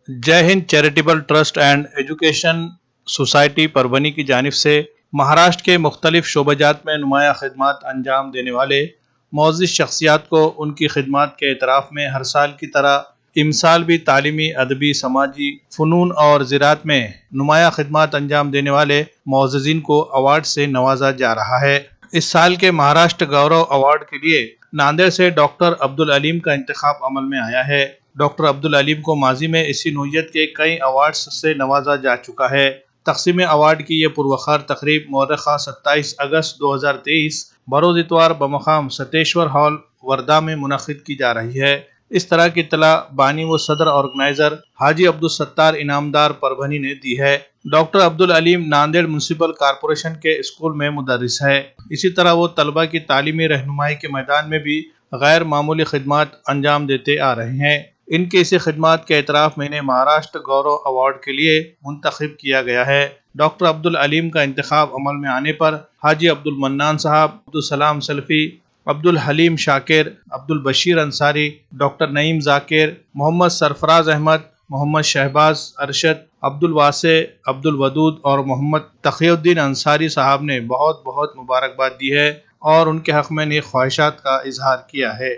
जय Hind charitable trust and education society Parbhani की जानिब से महाराष्ट्र के मुख्तलिफ शोबाजात में नुमाया खिदमात अंजाम देने वाले मोअज़्ज़िज़ शख्सियात को उनकी खिदमात के एतराफ़ में हर साल की तरह इमसाल भी तालीमी, अदबी, समाजी, फ़नून और ज़राअत में नुमाया खिदमात अंजाम देने वाले मोअज़्ज़िज़ीन को अवार्ड से नवाजा जा रहा है। इस साल के महाराष्ट्र गौरव अवार्ड के लिए नांदेड़ से डॉक्टर अब्दुल अलीम का इंतखाब अमल में आया है। डॉक्टर अब्दुल अलीम को माजी में इसी नोयत के कई अवार्ड्स से नवाजा जा चुका है। तक़सीम अवार्ड की ये पुरवखार तकरीब मौरख़ा 27 अगस्त 2023 बरोज़ इतवार बमकाम सतेश्वर हॉल वर्धा में मुनक़िद की जा रही है। इस तरह की इत्तला बानी व सदर ऑर्गेनाइजर हाजी अब्दुल सत्तार इनामदार परभनी ने दी है। Doctor Abdul Aleem Nanded municipal corporation के स्कूल में मुदर्रिस है। इसी तरह वो तलबा की तालीमी रहनुमाई के मैदान में भी गैर मामूली खिदमात अंजाम देते आ रहे हैं। इनकी इसी खिदमात के एतराफ़ में इन्हें महाराष्ट्र गौरव अवार्ड के लिए मुंतखब किया गया है। डॉक्टर अब्दुल अलीम का इंतखाब अमल में आने पर हाजी अब्दुल मन्नान साहब, अब्दुल सलाम सल्फी, अब्दुल हलीम शाकिर, अब्दुल बशीर अंसारी, डॉक्टर नईम जाकिर, मोहम्मद सरफराज अहमद, मोहम्मद शहबाज अरशद, अब्दुल वासे, अब्दुल वदूद और मोहम्मद तक़ीउद्दीन अंसारी साहब ने बहुत बहुत मुबारकबाद दी है और उनके हक़ में नेक ख्वाहिशात का इजहार किया है।